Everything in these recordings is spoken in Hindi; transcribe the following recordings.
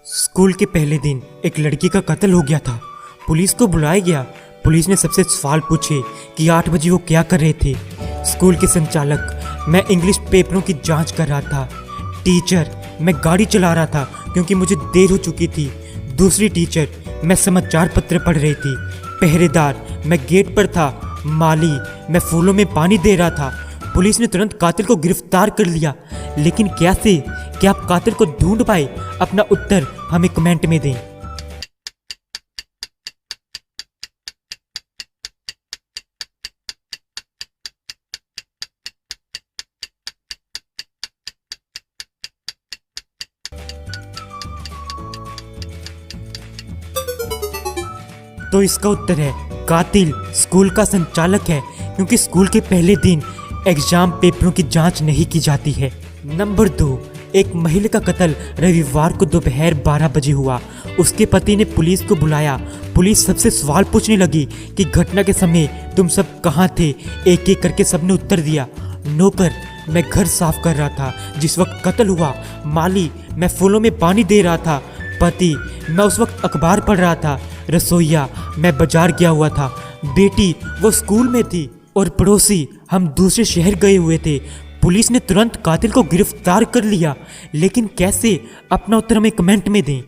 स्कूल के पहले दिन एक लड़की का कत्ल हो गया था। पुलिस को बुलाया गया। पुलिस ने सबसे सवाल पूछे कि 8 बजे वो क्या कर रहे थे। स्कूल के संचालक, मैं इंग्लिश पेपरों की जांच कर रहा था। टीचर, मैं गाड़ी चला रहा था क्योंकि मुझे देर हो चुकी थी। दूसरी टीचर, मैं समाचार पत्र पढ़ रही थी। पहरेदार, मैं गेट पर था। माली, मैं फूलों में पानी दे रहा था। पुलिस ने तुरंत कातिल को गिरफ्तार कर लिया, लेकिन कैसे? क्या आप कातिल को ढूंढ पाए? अपना उत्तर हमें कमेंट में दें। तो इसका उत्तर है कातिल स्कूल का संचालक है, क्योंकि स्कूल के पहले दिन एग्जाम पेपरों की जांच नहीं की जाती है। नंबर 2, एक महिला का कत्ल रविवार को दोपहर 12 बजे हुआ। उसके पति ने पुलिस को बुलाया। पुलिस सबसे सवाल पूछने लगी कि घटना के समय तुम सब कहाँ थे। एक एक करके सबने उत्तर दिया। नौकर, मैं घर साफ कर रहा था जिस वक्त कत्ल हुआ। माली, मैं फूलों में पानी दे रहा था। पति, मैं उस वक्त अखबार पढ़ रहा था। रसोइया, मैं बाजार गया हुआ था। बेटी, वो स्कूल में थी। और पड़ोसी, हम दूसरे शहर गए हुए थे। पुलिस ने तुरंत कातिल को गिरफ्तार कर लिया, लेकिन कैसे? अपना उत्तर हमें कमेंट में दें।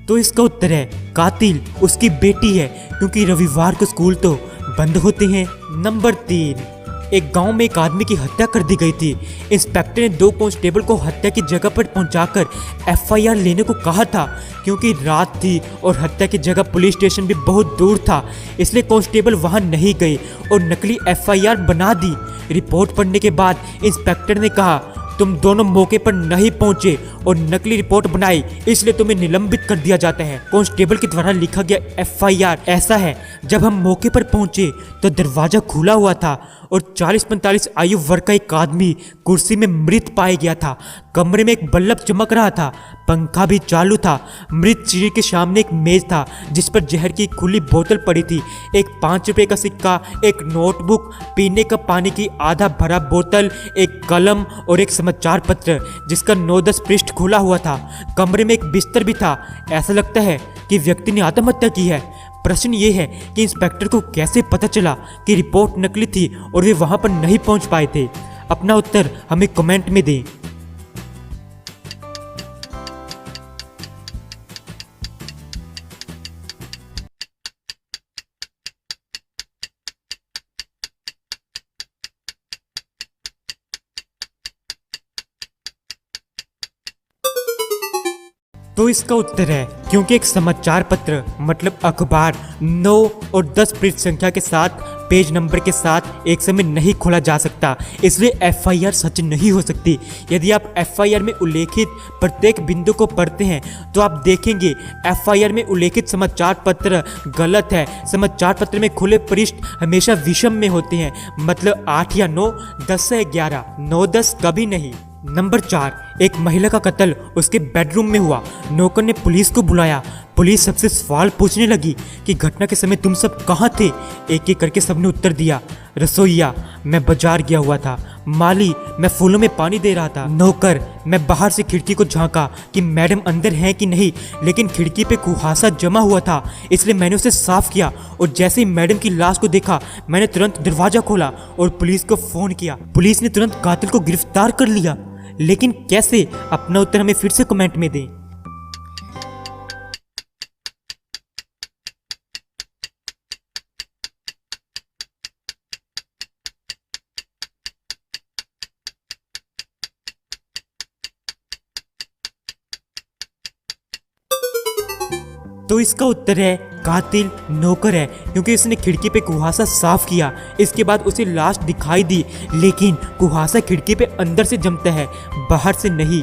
तो इसका उत्तर है कातिल उसकी बेटी है, क्योंकि रविवार को स्कूल तो बंद होते हैं। नंबर 3, एक गांव में एक आदमी की हत्या कर दी गई थी। इंस्पेक्टर ने 2 कांस्टेबल को हत्या की जगह पर पहुंचाकर एफआईआर लेने को कहा था, क्योंकि रात थी और हत्या की जगह पुलिस स्टेशन भी बहुत दूर था। इसलिए कांस्टेबल वहां नहीं गए और नकली एफआईआर बना दी। रिपोर्ट पढ़ने के बाद इंस्पेक्टर ने कहा, तुम दोनों मौके पर नहीं पहुंचे और नकली रिपोर्ट बनाई, इसलिए तुम्हें निलंबित कर दिया जाता है। कांस्टेबल के द्वारा लिखा गया एफआईआर ऐसा है, जब हम मौके पर पहुंचे तो दरवाजा खुला हुआ था और 40-45 आयु वर्ग का एक आदमी कुर्सी में मृत पाया गया था। कमरे में एक बल्ब चमक रहा था, पंखा भी चालू था। मृत शरीर के सामने एक मेज था जिस पर जहर की खुली बोतल पड़ी थी, एक 5 रुपए का सिक्का, एक नोटबुक, पीने का पानी की आधा भरा बोतल, एक कलम और एक समाचार पत्र जिसका 9-10 पृष्ठ खुला हुआ था। कमरे में एक बिस्तर भी था। ऐसा लगता है कि व्यक्ति ने आत्महत्या की है। प्रश्न ये है कि इंस्पेक्टर को कैसे पता चला कि रिपोर्ट नकली थी और वे वहां पर नहीं पहुंच पाए थे। अपना उत्तर हमें कमेंट में दें। तो इसका उत्तर है क्योंकि एक समाचार पत्र मतलब अखबार 9 और 10 पृष्ठ संख्या के साथ पेज नंबर के साथ एक समय नहीं खोला जा सकता, इसलिए एफआईआर सच नहीं हो सकती। यदि आप एफआईआर में उल्लेखित प्रत्येक बिंदु को पढ़ते हैं तो आप देखेंगे एफआईआर में उल्लेखित समाचार पत्र गलत है। समाचार पत्र में खुले पृष्ठ हमेशा विषम में होते हैं, मतलब 8 या 9, 10 या 11, 9-10 कभी नहीं। नंबर 4, एक महिला का कत्ल उसके बेडरूम में हुआ। नौकर ने पुलिस को बुलाया। पुलिस सबसे सवाल पूछने लगी कि घटना के समय तुम सब कहाँ थे। एक एक करके सबने उत्तर दिया। रसोइया, मैं बाजार गया हुआ था। माली, मैं फूलों में पानी दे रहा था। नौकर, मैं बाहर से खिड़की को झांका कि मैडम अंदर हैं कि नहीं, लेकिन खिड़की पे कुहासा जमा हुआ था, इसलिए मैंने उसे साफ किया और जैसे ही मैडम की लाश को देखा मैंने तुरंत दरवाजा खोला और पुलिस को फोन किया। पुलिस ने तुरंत कातिल को गिरफ्तार कर लिया, लेकिन कैसे? अपना उत्तर हमें फिर से कमेंट में दें। तो इसका उत्तर है कातिल नौकर है, क्योंकि उसने खिड़की पे कुहासा साफ किया। इसके बाद उसे लाश दिखाई दी, लेकिन कुहासा खिड़की पे अंदर से जमता है, बाहर से नहीं।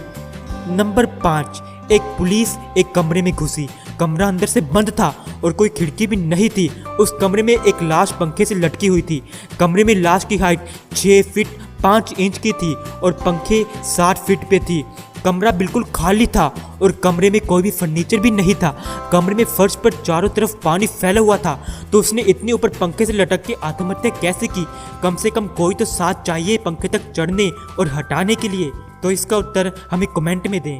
नंबर 5, एक पुलिस एक कमरे में घुसी। कमरा अंदर से बंद था और कोई खिड़की भी नहीं थी। उस कमरे में एक लाश पंखे से लटकी हुई थी। कमरे में लाश की हाइट 6 फीट 5 इंच की थी और पंखे 60 फीट पे थी। कमरा बिल्कुल खाली था और कमरे में कोई भी फर्नीचर भी नहीं था। कमरे में फर्श पर चारों तरफ पानी फैला हुआ था। तो उसने इतने ऊपर पंखे से लटक के आत्महत्या कैसे की? कम से कम कोई तो साथ चाहिए पंखे तक चढ़ने और हटाने के लिए। तो इसका उत्तर हमें कमेंट में दें।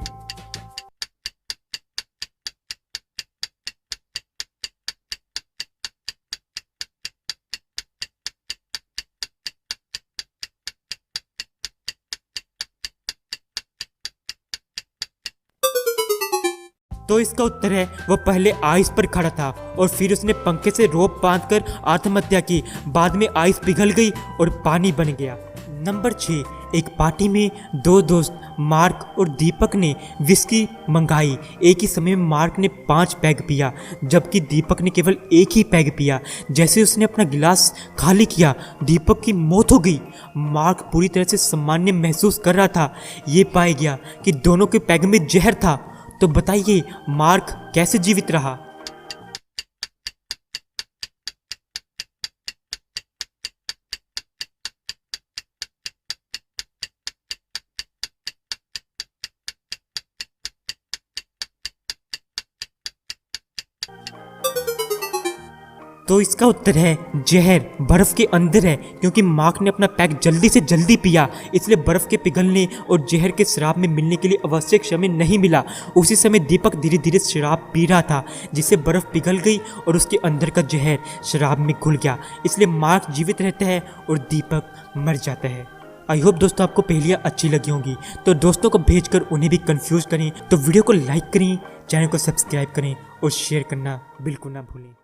तो इसका उत्तर है वो पहले आइस पर खड़ा था और फिर उसने पंखे से रोप बांधकर आत्महत्या की। बाद में आइस पिघल गई और पानी बन गया। नंबर 6, एक पार्टी में दो दोस्त मार्क और दीपक ने विस्की मंगाई। एक ही समय में मार्क ने 5 पैग पिया जबकि दीपक ने केवल 1 ही पैग पिया। जैसे उसने अपना गिलास खाली किया, दीपक की मौत हो गई। मार्क पूरी तरह से सामान्य महसूस कर रहा था। ये पाया गया कि दोनों के पैग में जहर था। तो बताइए मार्क कैसे जीवित रहा? तो इसका उत्तर है जहर बर्फ के अंदर है, क्योंकि मार्क ने अपना पैक जल्दी से जल्दी पिया, इसलिए बर्फ के पिघलने और जहर के शराब में मिलने के लिए आवश्यक समय नहीं मिला। उसी समय दीपक धीरे धीरे शराब पी रहा था, जिससे बर्फ पिघल गई और उसके अंदर का जहर शराब में घुल गया। इसलिए मार्क जीवित रहता है और दीपक मर जाता है। आई होप दोस्तों आपको पहेलियाँ अच्छी लगी होंगी। तो दोस्तों को भेजकर उन्हें भी कंफ्यूज करें। तो वीडियो को लाइक करें, चैनल को सब्सक्राइब करें और शेयर करना बिल्कुल ना भूलें।